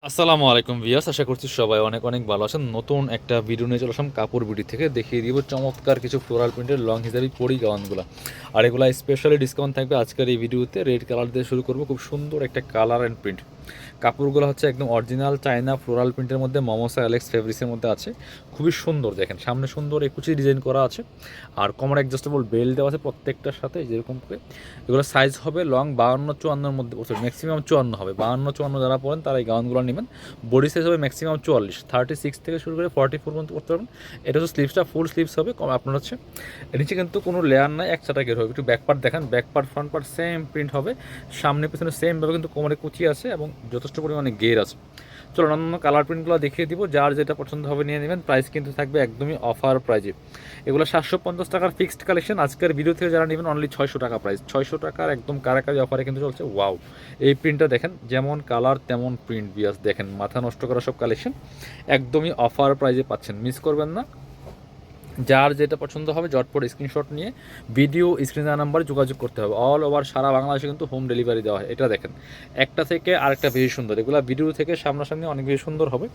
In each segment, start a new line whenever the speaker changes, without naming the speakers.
আসসালামু আলাইকুম ভিউয়ার্স, আশা করছি সবাই অনেক অনেক ভালো আছেন। নতুন একটা ভিডিও নিয়ে চলে আসলাম কাপড় বিডি থেকে। দেখিয়ে দিব চমৎকার কিছু ফ্লোরাল প্রিন্টের লং হিসাবে পরি গাউনগুলো। আর এগুলো স্পেশালি ডিসকাউন্ট থাকবে আজকের এই ভিডিওতে। রেড কালার দিয়ে শুরু করবো, খুব সুন্দর একটা কালার অ্যান্ড প্রিন্ট। কাপড়গুলো হচ্ছে একদম অরিজিনাল চায়না ফ্লোরাল প্রিন্টের মধ্যে, মমসা অ্যালেক্স ফেব্রিক্সের মধ্যে আছে। খুবই সুন্দর, দেখেন সামনে সুন্দর একুচি ডিজাইন করা আছে। আর কোমর অ্যাডজাস্টেবল বেল্ট দেওয়া আছে প্রত্যেকটার সাথে, যেরকম করে। এগুলো সাইজ হবে লং 52-54-র মধ্যে, ম্যাক্সিমাম 54 হবে। 52-54 যারা পড়েন তারা এই গাউনগুলো নেবেন। বডি সাইজ হবে ম্যাক্সিমাম 44, 36 থেকে শুরু করে 44 পর্যন্ত করতে পারবেন। এটা হচ্ছে স্লিভসটা ফুল স্লিভস হবে। আপনার হচ্ছে নিচে কিন্তু কোনো লেয়ার নাই, এক ছাটা গের হবে। একটু ব্যাক পার্ট দেখান, back part front part same print হবে। সামনে পিছনে সেমভাবে কিন্তু কোমরে কুচি আছে এবং যথেষ্ট পরিমাণে গের আছে। চলো অন্যান্য কালার প্রিন্টগুলো দেখিয়ে দিব, যার যেটা পছন্দ হবে নিয়ে নেবেন। প্রাইস কিন্তু থাকবে একদমই অফার প্রাইজে। এগুলো 750 টাকার ফিক্সড কালেকশন। আজকের ভিডিও থেকে যারা নেবেন অনলি 600 টাকা প্রাইস। 600 টাকার একদম কারাকারি অফারে কিন্তু চলছে। ওয়াও, এই প্রিন্টটা দেখেন, যেমন কালার তেমন প্রিন্ট। বিয়াস দেখেন, মাথা নষ্ট করা সব কালেকশন একদমই অফার প্রাইজে পাচ্ছেন, মিস করবেন না। যার যেটা পছন্দ হবে ঝটপট স্ক্রিনশট নিয়ে ভিডিও স্ক্রিনের নাম্বারে যোগাযোগ করতে হবে। অল ওভার সারা বাংলাদেশে কিন্তু হোম ডেলিভারি দেওয়া হয়। এটা দেখেন, একটা থেকে আরেকটা বেশি সুন্দর। এগুলো ভিডিও থেকে সামনাসামনি অনেক বেশি সুন্দর হবে।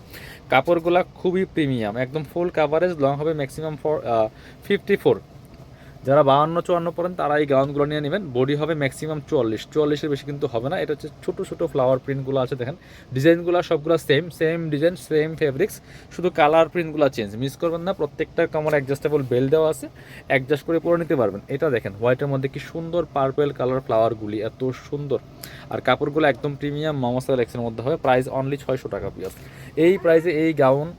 কাপড়গুলো খুবই প্রিমিয়াম, একদম ফুল কাভারেজ। লং হবে ম্যাক্সিমাম 54। যারা 52-54 পড়েন তারা এই গাউনগুলো নিয়ে নেবেন। বডি হবে ম্যাক্সিমাম 44-44-এর বেশি কিন্তু হবে না। এটা হচ্ছে ছোটো ছোটো ফ্লাওয়ার প্রিন্টগুলো আছে, দেখেন ডিজাইনগুলো সবগুলো সেম ডিজাইন, সেম ফেব্রিক্স, শুধু কালার প্রিন্টগুলো চেঞ্জ। মিস করবেন না। প্রত্যেকটার কামড় অ্যাডজাস্টেবল বেল দেওয়া আছে, অ্যাডজাস্ট করে পরে নিতে পারবেন। এটা দেখেন, হোয়াইটের মধ্যে কি সুন্দর পার্পেল কালার ফ্লাওয়ারগুলি, এত সুন্দর। আর কাপড়গুলো একদম প্রিমিয়াম মামাসা এক্সের মধ্যে হবে। প্রাইস অনলি 600 টাকা পিস। এই প্রাইসে এই গাউন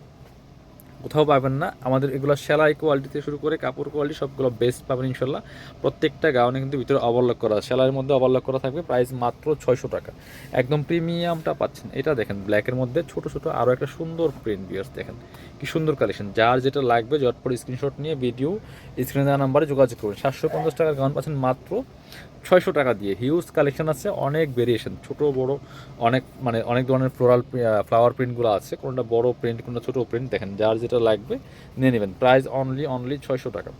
কোথাও পাবেন না। আমাদের এগুলো সেলাই কোয়ালিটি থেকে শুরু করে কাপড় কোয়ালিটি সবগুলো বেস্ট পাবেন ইনশাল্লাহ। প্রত্যেকটা গাউনে কিন্তু ভিতরে ওভারলক করা, সেলাইয়ের মধ্যে ওভারলক করা থাকবে। প্রাইস মাত্র 600 টাকা, একদম প্রিমিয়ামটা পাচ্ছেন। এটা দেখেন, ব্ল্যাকের মধ্যে ছোট ছোট আরও একটা সুন্দর প্রিন্ট। বিয়ার্স দেখেন কি সুন্দর কালেকশন। যার যেটা লাগবে ঝটপট স্ক্রিনশট নিয়ে ভিডিও স্ক্রিনে দেওয়া নাম্বারে যোগাযোগ করুন। 750 টাকার গাউন পাচ্ছেন মাত্র 600 টাকা দিয়ে। হিউজ কালেকশন আছে, অনেক ভেরিয়েশন, ছোট বড় অনেক ধরনের ফ্লাওয়ার প্রিন্টগুলো আছে। কোনটা বড় প্রিন্ট, কোনটা ছোটো প্রিন্ট, দেখেন যার যেটা লাগবে নিয়ে নেবেন। প্রাইস অনলি 600 টাকা।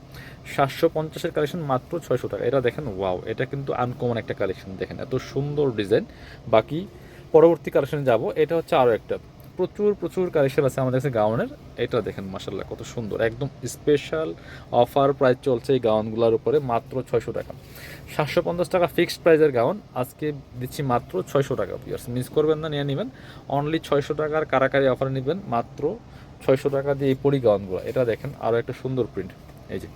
750-এর কালেকশন মাত্র 600 টাকা। এটা দেখেন, ওয়াও, এটা কিন্তু আনকমন একটা কালেকশন। দেখেন এত সুন্দর ডিজাইন। বাকি পরবর্তী কালেকশনে যাব। এটা হচ্ছে আরও একটা প্রচুর কালেকশন আছে আমাদের কাছে গাউনের। এটা দেখেন মাশাল্লাহ কত সুন্দর, একদম স্পেশাল অফার প্রাইস চলছে এই গাউনগুলোর উপরে, মাত্র 600 টাকা। 750 টাকা ফিক্সড প্রাইসের গাউন আজকে দিচ্ছি মাত্র 600 টাকা। পিয়ার্স মিস করবেন না, নিয়ে নেবেন। অনলি 600 টাকার কারাকারি অফার নেবেন, মাত্র 600 টাকা দিয়ে এই পরি গাউনগুলো। এটা দেখেন আরও একটা সুন্দর প্রিন্ট, এই যে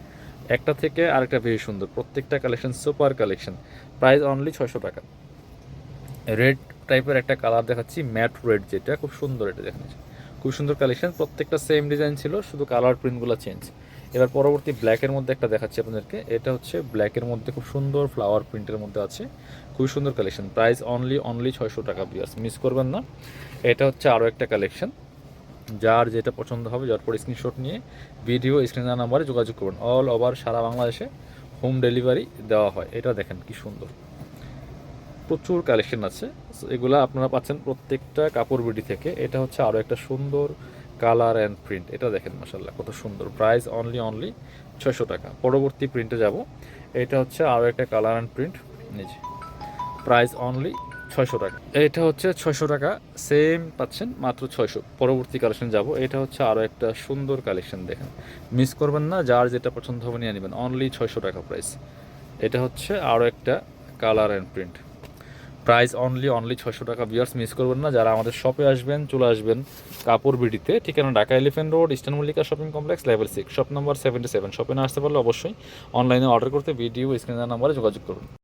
একটা থেকে আরেকটা বেশি সুন্দর। প্রত্যেকটা collection super collection. Price only 600 টাকা। রেড টাইপের একটা কালার দেখাচ্ছি, ম্যাট রেড, যেটা খুব সুন্দর। এটা দেখেন খুব সুন্দর কালেকশন। প্রত্যেকটা সেম ডিজাইন ছিল, শুধু কালার প্রিন্টগুলো চেঞ্জ। এবার পরবর্তী ব্ল্যাকের মধ্যে একটা দেখাচ্ছি আপনাদেরকে। এটা হচ্ছে ব্ল্যাকের মধ্যে খুব সুন্দর ফ্লাওয়ার প্রিন্টের মধ্যে আছে, খুব সুন্দর কালেকশন। প্রাইস অনলি 600 টাকা। বিয়ার্স মিস করবেন না। এটা হচ্ছে আরও একটা কালেকশন। যার যেটা পছন্দ হবে ঝটপট স্ক্রিনশট নিয়ে ভিডিও স্ক্রিনের নাম্বারে যোগাযোগ করুন। অল ওভার সারা বাংলাদেশে হোম ডেলিভারি দেওয়া হয়। এটা দেখেন কি সুন্দর, প্রচুর কালেকশন আছে। এগুলো আপনারা পাচ্ছেন প্রত্যেকটা কাপড় বিডি থেকে। এটা হচ্ছে আরও একটা সুন্দর কালার অ্যান্ড প্রিন্ট। এটা দেখেন মাশাল্লাহ কত সুন্দর। প্রাইস অনলি 600 টাকা। পরবর্তী প্রিন্টে যাব। এটা হচ্ছে আরও একটা কালার অ্যান্ড প্রিন্ট, নিজে প্রাইস অনলি 600 টাকা। এটা হচ্ছে 600 টাকা, সেম পাচ্ছেন মাত্র 600। পরবর্তী কালেকশন যাব। এটা হচ্ছে আরও একটা সুন্দর কালেকশন, দেখেন মিস করবেন না। যার যেটা পছন্দ হবে নিয়ে নেবেন, অনলি 600 টাকা প্রাইস। এটা হচ্ছে আরও একটা colour and print. Price only 600 টাকা। ভিউয়ার্স মিস করবেন না। যারা আমাদের শপে আসবেন, চলে আসবেন কাপড় বিডিতে, ঠিকানা Dhaka elephant road, eastern Mallika shopping complex, level 6, shop number 77। শপে না আসতে পারলে অবশ্যই অনলাইনে অর্ডার করতে ভিডিও স্ক্রিনের নাম্বারে যোগাযোগ করুন।